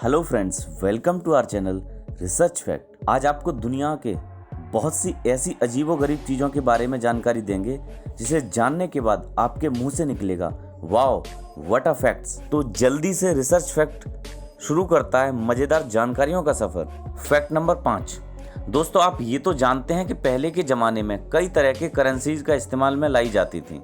Hello friends, welcome to our channel research fact. आज आपको दुनिया के बहुत सी ऐसी अजीबोगरीब चीज़ों के बारे में जानकारी देंगे जिसे जानने के बाद आपके मुंह से निकलेगा वाओ व्हाट अ फैक्ट्स। तो जल्दी से रिसर्च फैक्ट शुरू करता है मज़ेदार जानकारियों का सफ़र। Fact number 5। दोस्तों, आप ये तो जानते हैं कि पहले के ज़माने में कई तरह के करेंसीज का इस्तेमाल में लाई जाती थी,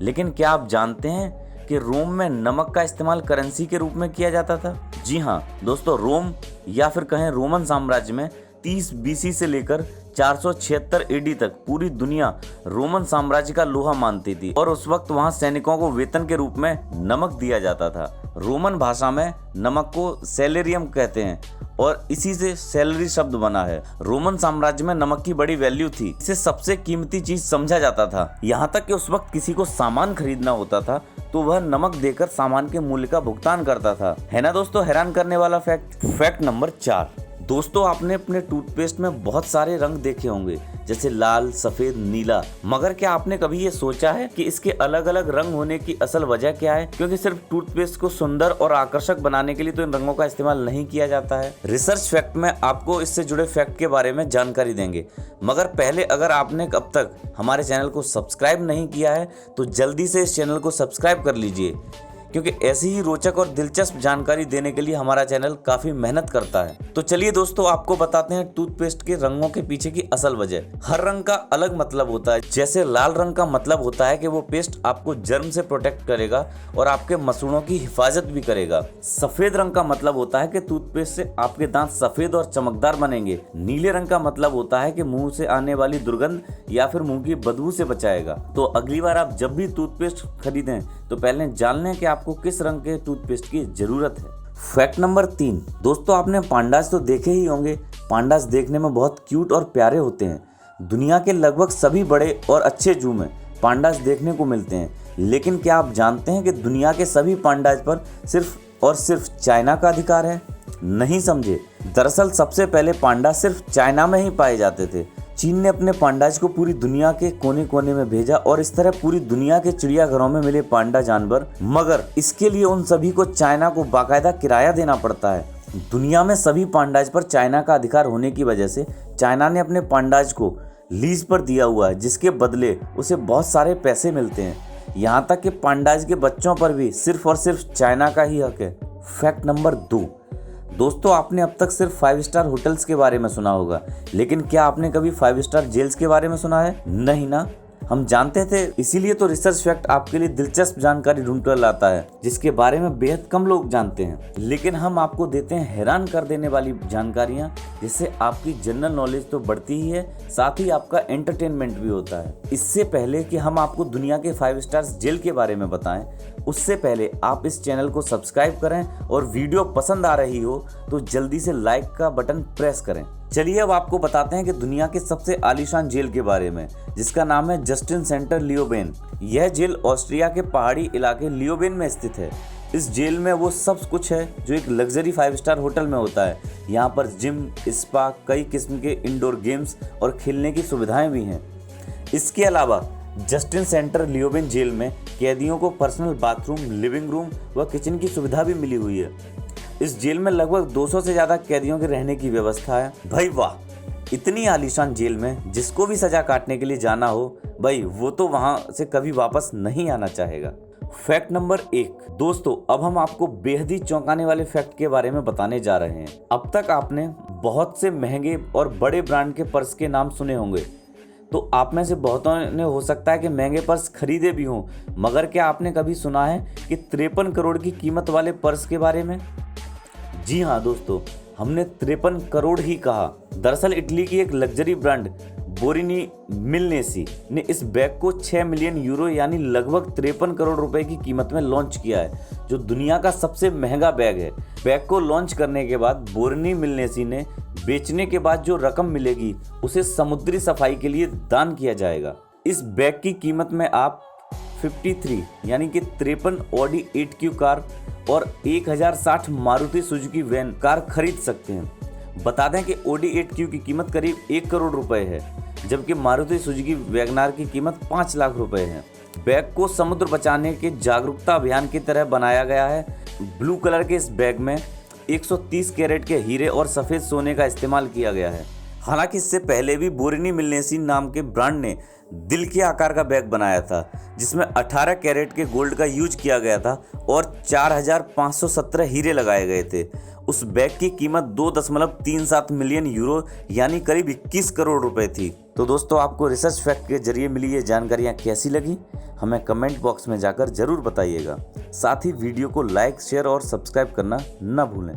लेकिन क्या आप जानते हैं कि रोम में नमक का इस्तेमाल करेंसी के रूप में किया जाता था? जी हाँ दोस्तों, रोम या फिर कहें रोमन साम्राज्य में 30 बीसी से लेकर 476 एडी तक पूरी दुनिया रोमन साम्राज्य का लोहा मानती थी और उस वक्त वहां सैनिकों को वेतन के रूप में नमक दिया जाता था। रोमन भाषा में नमक को सैलेरियम कहते हैं और इसी से सैलरी शब्द बना है। रोमन साम्राज्य में नमक की बड़ी वैल्यू थी, इसे सबसे कीमती चीज समझा जाता था। यहाँ तक कि उस वक्त किसी को सामान खरीदना होता था तो वह नमक देकर सामान के मूल्य का भुगतान करता था। है ना दोस्तों, हैरान करने वाला फैक्ट। Fact number 4। दोस्तों, आपने अपने टूथपेस्ट में बहुत सारे रंग देखे होंगे, जैसे लाल, सफेद, नीला, मगर क्या आपने कभी ये सोचा है कि इसके अलग अलग रंग होने की असल वजह क्या है? क्योंकि सिर्फ टूथपेस्ट को सुंदर और आकर्षक बनाने के लिए तो इन रंगों का इस्तेमाल नहीं किया जाता है। रिसर्च फैक्ट में आपको इससे जुड़े फैक्ट के बारे में जानकारी देंगे, मगर पहले अगर आपने अब तक हमारे चैनल को सब्सक्राइब नहीं किया है तो जल्दी से इस चैनल को सब्सक्राइब कर लीजिए, क्योंकि ऐसी ही रोचक और दिलचस्प जानकारी देने के लिए हमारा चैनल काफी मेहनत करता है। तो चलिए दोस्तों, आपको बताते हैं टूथपेस्ट के रंगों के पीछे की असल वजह। हर रंग का अलग मतलब होता है। जैसे लाल रंग का मतलब होता है कि वो पेस्ट आपको जर्म से प्रोटेक्ट करेगा और आपके मसूड़ों की हिफाजत भी करेगा। सफेद रंग का मतलब होता है कि टूथपेस्ट से आपके दांत सफेद और चमकदार बनेंगे। नीले रंग का मतलब होता है कि मुंह से आने वाली दुर्गंध या फिर मुंह की बदबू से बचाएगा। तो अगली बार आप जब भी टूथपेस्ट खरीदें तो पहले जान लें कि आपको किस रंग के टूथपेस्ट की जरूरत है। Fact number 3। दोस्तों, आपने पांडास तो देखे ही होंगे। पांडास देखने में बहुत क्यूट और प्यारे होते हैं। दुनिया के लगभग सभी बड़े और अच्छे जू में पांडास देखने को मिलते हैं, लेकिन क्या आप जानते हैं कि दुनिया के सभी पांडास पर सिर्फ और सिर्फ चाइना का अधिकार है? नहीं समझे। दरअसल सबसे पहले पांडा सिर्फ चाइना में ही पाए जाते थे। चीन ने अपने पांडाज को पूरी दुनिया के कोने कोने में भेजा और इस तरह पूरी दुनिया के चिड़ियाघरों में मिले पांडा जानवर, मगर इसके लिए उन सभी को चाइना को बाकायदा किराया देना पड़ता है। दुनिया में सभी पांडाज पर चाइना का अधिकार होने की वजह से चाइना ने अपने पांडाज को लीज पर दिया हुआ है, जिसके बदले उसे बहुत सारे पैसे मिलते हैं। यहाँ तक कि पांडाज के बच्चों पर भी सिर्फ और सिर्फ चाइना का ही हक है। Fact number 2। दोस्तों, आपने अब तक सिर्फ 5 स्टार होटल्स के बारे में सुना होगा, लेकिन क्या आपने कभी 5 स्टार जेल्स के बारे में सुना है? नहीं ना, हम जानते थे। इसीलिए तो रिसर्च फैक्ट आपके लिए दिलचस्प जानकारी ढूंढ कर लाता है, जिसके बारे में बेहद कम लोग जानते हैं, लेकिन हम आपको देते हैं हैरान कर देने वाली जानकारियां, जिससे आपकी जनरल नॉलेज तो बढ़ती ही है, साथ ही आपका एंटरटेनमेंट भी होता है। इससे पहले कि हम आपको दुनिया के 5 स्टार जेल के बारे में बताएं, उससे पहले आप इस चैनल को सब्सक्राइब करें और वीडियो पसंद आ रही हो तो जल्दी से लाइक का बटन प्रेस करें। चलिए अब आपको बताते हैं कि दुनिया के सबसे आलीशान जेल के बारे में, जिसका नाम है जस्टिन सेंटर लियोबेन। यह जेल ऑस्ट्रिया के पहाड़ी इलाके लियोबेन में स्थित है। इस जेल में वो सब कुछ है जो एक लग्जरी 5 स्टार होटल में होता है। यहाँ पर जिम, स्पा, कई किस्म के इंडोर गेम्स और खेलने की सुविधाएं भी हैं। इसके अलावा जस्टिन सेंटर लियोबेन जेल में कैदियों को पर्सनल बाथरूम, लिविंग रूम व किचन की सुविधा भी मिली हुई है। इस जेल में लगभग 200 से ज़्यादा कैदियों के रहने की व्यवस्था है। भाई वाह, इतनी आलीशान जेल में जिसको भी सजा काटने के लिए जाना हो, भाई वो तो वहाँ से कभी वापस नहीं आना चाहेगा। Fact number 1। दोस्तों, अब हम आपको बेहद ही चौंकाने वाले फैक्ट के बारे में बताने जा रहे हैं। अब तक आपने बहुत से महंगे और बड़े ब्रांड के पर्स के नाम सुने होंगे, तो आप में से बहुतों ने हो सकता है कि महंगे पर्स खरीदे भी हों, मगर क्या आपने कभी सुना है कि 53 करोड़ की कीमत वाले पर्स के बारे में? जी हाँ दोस्तों, हमने 53 करोड़ ही कहा। दरअसल इटली की एक लग्जरी ब्रांड बोरिनी मिलनेसी ने इस बैग को 6 मिलियन यूरो यानी लगभग 53 करोड़ रुपए की कीमत में लॉन्च किया है, जो दुनिया का सबसे महंगा बैग है। बैग को लॉन्च करने के बाद बोरिनी मिलनेसी ने बेचने के बाद जो रकम मिलेगी उसे समुद्री सफाई के लिए दान किया जाएगा। इस बैग की कीमत में आप 53 यानी कि 53 ऑडी 8Q कार और 1060 मारुति सुजुकी वैन कार खरीद सकते हैं। बता दें कि ऑडी 8Q की कीमत करीब 1 करोड़ रुपए है, जबकि मारुति सुजुकी वैगनार की कीमत 5 लाख रुपए है। बैग को समुद्र बचाने के जागरूकता अभियान की तरह बनाया गया है। ब्लू कलर के इस बैग में 130 कैरेट के हीरे और सफ़ेद सोने का इस्तेमाल किया गया है। हालांकि इससे पहले भी बोरिनी मिल्नेसी नाम के ब्रांड ने दिल के आकार का बैग बनाया था जिसमें 18 कैरेट के गोल्ड का यूज किया गया था और 4517 हीरे लगाए गए थे। उस बैग की कीमत 2.37 मिलियन यूरो यानी करीब 21 करोड़ रुपए थी। तो दोस्तों, आपको रिसर्च फैक्ट के जरिए मिली ये जानकारियाँ कैसी लगी हमें कमेंट बॉक्स में जाकर ज़रूर बताइएगा। साथ ही वीडियो को लाइक, शेयर और सब्सक्राइब करना न भूलें।